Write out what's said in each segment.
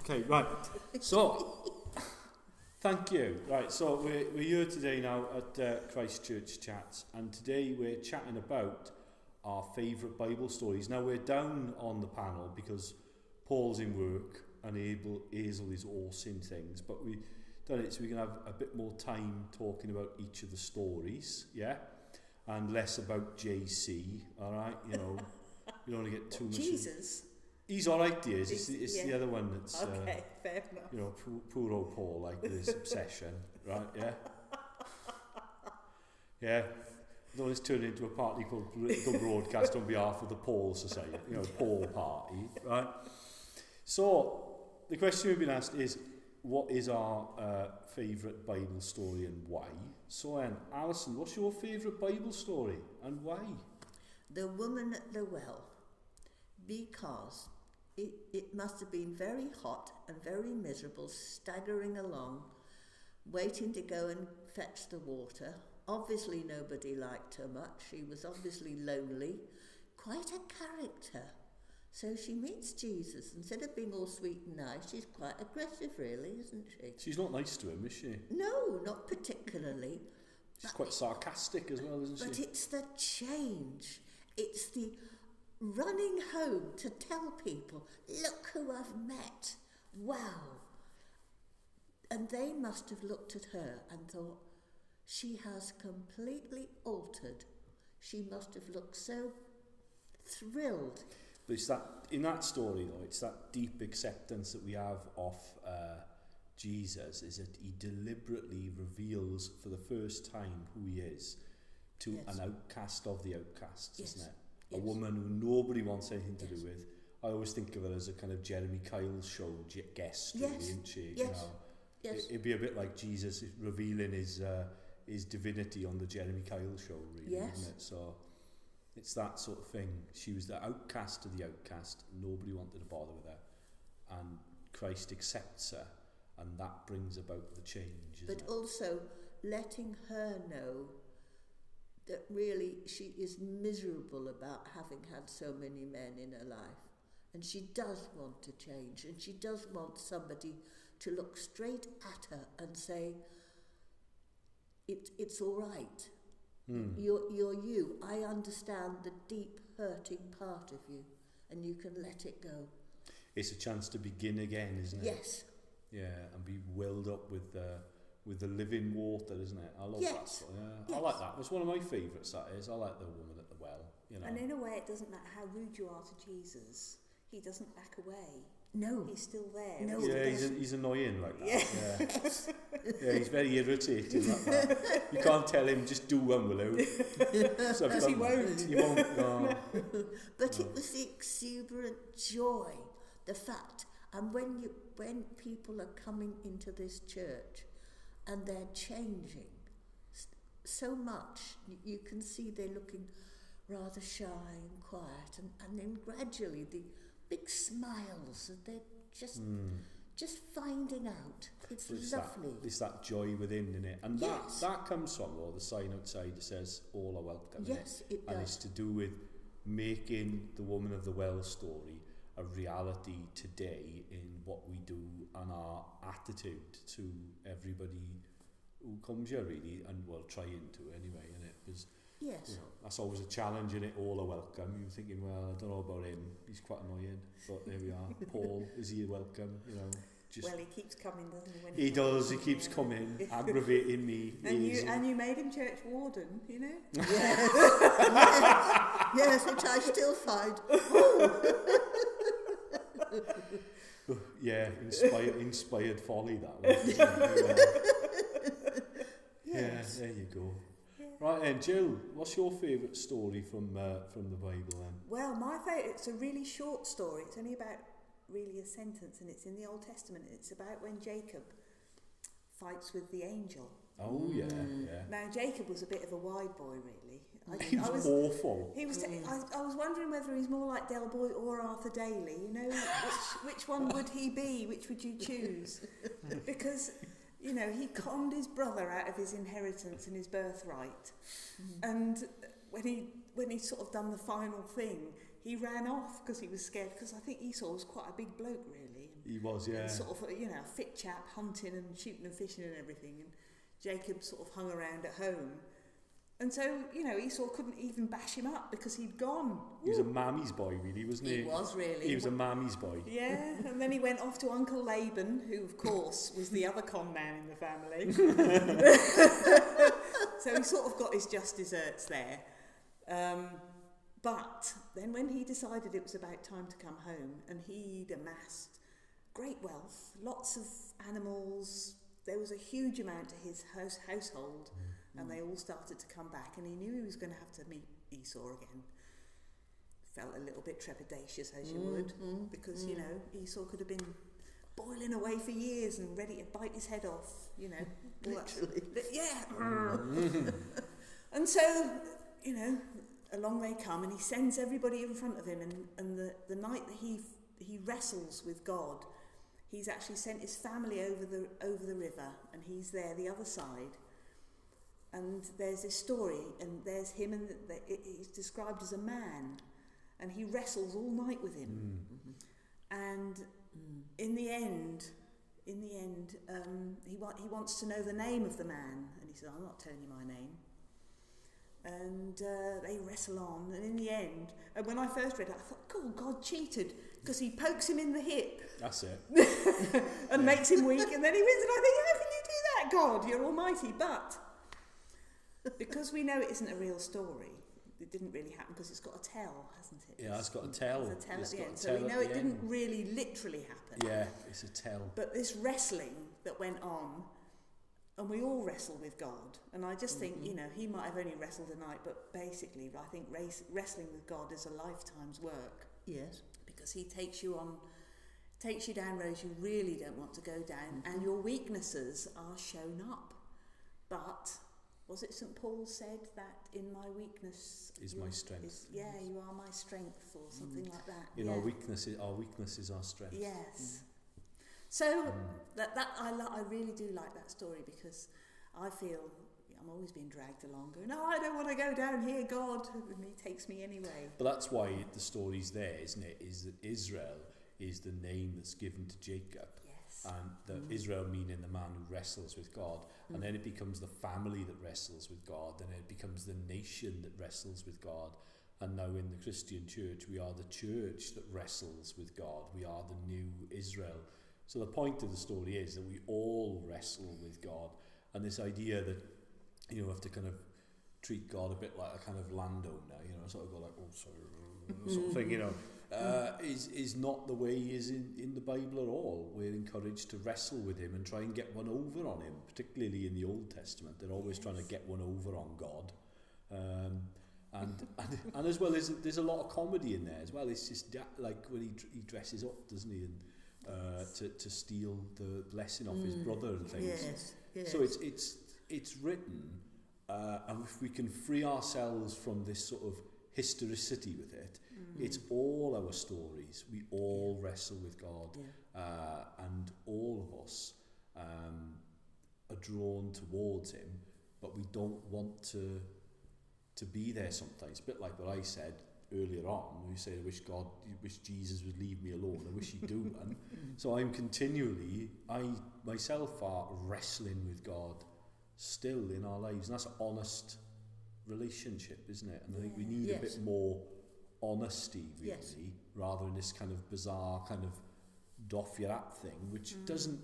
Okay, right. So, thank you. Right, so we're here today now at Christchurch Chats, and today we're chatting about our favourite Bible stories. Now, we're down on the panel because Paul's in work and Hazel is all in things, but we've done it so we can have a bit more time talking about each of the stories, yeah? And less about JC, all right? You know, we don't want to get too much... Jesus? He's all right, he is. It's the other one that's... Okay, fair enough. You know, poor old Paul, like with his obsession, right, yeah? Yeah. Though it's turned into a party called Political Broadcast on behalf of the Paul Society, you know, Paul Party, right? So, the question we've been asked is, what is our favourite Bible story and why? So, Alison, what's your favourite Bible story and why? The woman at the well, because it must have been very hot and very miserable, staggering along, waiting to go and fetch the water. Obviously nobody liked her much. She was obviously lonely. Quite a character. So she meets Jesus. Instead of being all sweet and nice, she's quite aggressive, really, isn't she? She's not nice to him, is she? No, not particularly. She's quite sarcastic as well, isn't she? But it's the change. It's the running home to tell people, look who I've met. Wow. And they must have looked at her and thought, she has completely altered. She must have looked so thrilled. But it's that, in that story though, it's that deep acceptance that we have of Jesus, is that he deliberately reveals for the first time who he is to an outcast of the outcasts, isn't it? A woman who nobody wants anything to do with. I always think of her as a kind of Jeremy Kyle show guest, really, isn't she? Yes. You know, it'd be a bit like Jesus revealing his divinity on the Jeremy Kyle show, really, isn't it? So it's that sort of thing. She was the outcast of the outcast. Nobody wanted to bother with her. And Christ accepts her, and that brings about the change, isn't it? But also letting her know that really she is miserable about having had so many men in her life. And she does want to change, and she does want somebody to look straight at her and say, it's all right. You're you. I understand the deep hurting part of you, and you can let it go. It's a chance to begin again, isn't it? Yes. Yeah, and be welled up with the living water, isn't it? I love that. So, yeah. Yes. I like that. It's one of my favourites, that is. I like the woman at the well, you know. And in a way, it doesn't matter how rude you are to Jesus. He doesn't back away. No. He's still there. No. Yeah, he's annoying like that. Yeah. Yeah, he's very irritating like that. You can't tell him, just do one, will you? So because he won't. He won't, no. But it was the exuberant joy, the fact, and when people are coming into this church and they're changing so much, you can see they're looking rather shy and quiet, and then gradually the big smiles, and they're just finding out. It's lovely. It's that joy within, isn't it? And that comes from, though, the sign outside that says, all are welcome. Yes, it does. And it's to do with making the woman of the well story a reality today in what we do and our attitude to everybody who comes here, really, and we'll try into anyway, innit? Because you know, that's always a challenge, innit? All are welcome. You're thinking, well, I don't know about him. He's quite annoying, but there we are. Paul, is he welcome? You know. Just well, he keeps coming, doesn't he? When he does. He keeps coming, aggravating me. And you made him church warden, you know. Yes, yes, which I still find. Yeah, inspired folly, that one. Yeah, there you go. Yeah. Right then, Jill, what's your favourite story from the Bible then? Well, my favourite, it's a really short story. It's only about really a sentence, and it's in the Old Testament. It's about when Jacob fights with the angel. Oh yeah. Now Jacob was a bit of a wide boy, really. He was awful. He was. I was wondering whether he's more like Del Boy or Arthur Daly. You know, which one would he be? Which would you choose? Because you know, he conned his brother out of his inheritance and his birthright, and when he sort of done the final thing, he ran off because he was scared. Because I think Esau was quite a big bloke, really. He was, yeah. And sort of, you know, a fit chap, hunting and shooting and fishing and everything. And Jacob sort of hung around at home. And so, you know, Esau couldn't even bash him up because he'd gone. He was a mammy's boy, really, wasn't he? He was, really. He was a mammy's boy. Yeah, and then he went off to Uncle Laban, who, of course, was the other con man in the family. So he sort of got his just desserts there. But then when he decided it was about time to come home, and he'd amassed great wealth, lots of animals, there was a huge amount to his household, and they all started to come back, and he knew he was going to have to meet Esau again. Felt a little bit trepidatious, as you would, because, you know, Esau could have been boiling away for years and ready to bite his head off, you know. Literally. Yeah. And so, you know, along they come, and he sends everybody in front of him, and the night that he wrestles with God, he's actually sent his family over the river, and he's there the other side. And there's this story, and there's him, and he's described as a man, and he wrestles all night with him. And in the end, he wants to know the name of the man, and he says, "I'm not telling you my name." And they wrestle on, and in the end, and when I first read it, I thought, "Oh, God cheated," because he pokes him in the hip. That's it. And makes him weak, and then he wins. And I think, how can you do that, God? You're almighty. But because we know it isn't a real story, it didn't really happen, because it's got a tell, hasn't it? Yeah, it's got a tell. There's a tell It's at the got end. a So tell we at know the it didn't end. really literally happen. Yeah, it's a tell. But this wrestling that went on, and we all wrestle with God. And I just think, you know, he might have only wrestled a night, but basically I think wrestling with God is a lifetime's work. Yes. Because he takes you down roads you really don't want to go down, and your weaknesses are shown up. But was it St. Paul said that in my weakness Is my strength. you are my strength, or something like that. In our weakness is our strength. Yes. So I really do like that story, because I feel I'm always being dragged along, going, "No, I don't want to go down here, God," and he takes me anyway. But that's why the story's there, isn't it? Is that Israel is the name that's given to Jacob. Yes. And the Israel meaning the man who wrestles with God. And then it becomes the family that wrestles with God. And it becomes the nation that wrestles with God. And now in the Christian church, we are the church that wrestles with God. We are the new Israel. So the point of the story is that we all wrestle with God. And this idea that, you know, we have to kind of treat God a bit like a kind of landowner, you know, sort of go like, "Oh, sorry," sort of thing, you know, is not the way he is in the Bible at all. We're encouraged to wrestle with him and try and get one over on him, particularly in the Old Testament. They're always trying to get one over on God. And as well, there's a lot of comedy in there as well. It's just like when he dresses up, doesn't he, and to steal the blessing off his brother and things. Yes, yes. So it's written, and if we can free ourselves from this sort of historicity with it, it's all our stories. We all wrestle with God, and all of us are drawn towards him, but we don't want to be there sometimes. A bit like what I said earlier on, when you say, I wish Jesus would leave me alone. I wish he'd do one. So I'm continually, I myself are wrestling with God still in our lives, and that's an honest relationship, isn't it? And I think we need a bit more honesty, really, rather than this kind of bizarre kind of doff your hat thing, which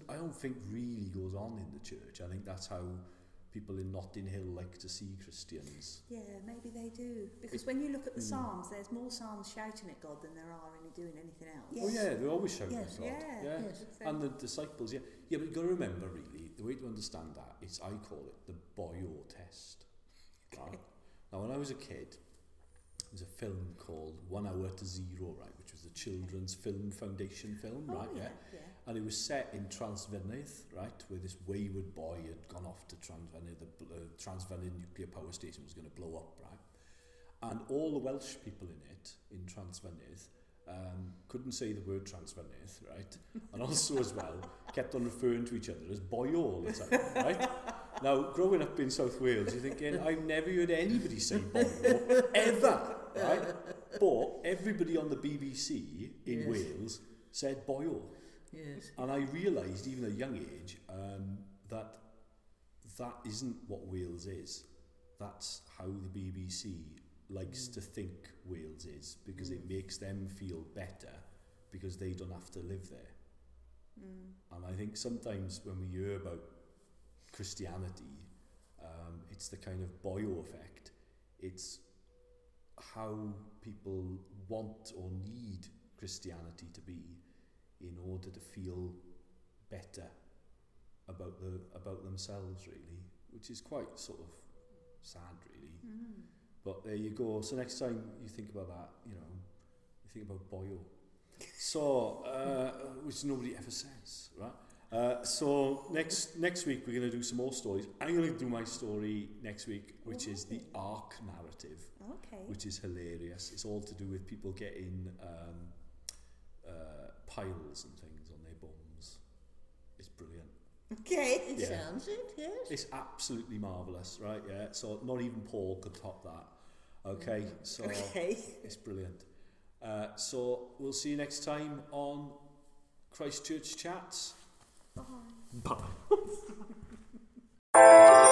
I don't think really goes on in the church. I think that's how people in Notting Hill like to see Christians. Yeah, maybe they do. Because when you look at the Psalms, there's more Psalms shouting at God than there are any doing anything else. Yes. Oh yeah, they're always shouting Yes. at God. Yeah. Yes. And the disciples, yeah, but you've got to remember, really, the way to understand that is, I call it the Boyo test. Right? Now, when I was a kid, there was a film called 1 Hour to Zero, right, which was a children's film foundation film, right? Yeah. And it was set in Transfynydd, right, where this wayward boy had gone off to Transfynydd. The Transfynydd nuclear power station was going to blow up, right? And all the Welsh people in it, in Transfynydd, couldn't say the word Transfynydd, right? And also as well, kept on referring to each other as boy all the time, right? Now, growing up in South Wales, you're thinking, I've never heard anybody say boy ever, right? But everybody on the BBC in Wales said boy all. Yes. And I realised, even at a young age, that that isn't what Wales is. That's how the BBC likes to think Wales is, because it makes them feel better because they don't have to live there. And I think sometimes when we hear about Christianity, it's the kind of Boyo effect. It's how people want or need Christianity to be in order to feel better about themselves, really, which is quite sort of sad, really. But there you go. So next time you think about that, you think about Boyo. So, which nobody ever says, right? So next week we're going to do some more stories. I'm going to do my story next week, which is the Ark narrative, which is hilarious. It's all to do with people getting piles and things on their bums. It's brilliant. Okay, it sounds it, yes. It's absolutely marvellous, right? Yeah. So not even Paul could top that. Okay, so it's brilliant. So we'll see you next time on Christchurch Chats. Bye. Bye.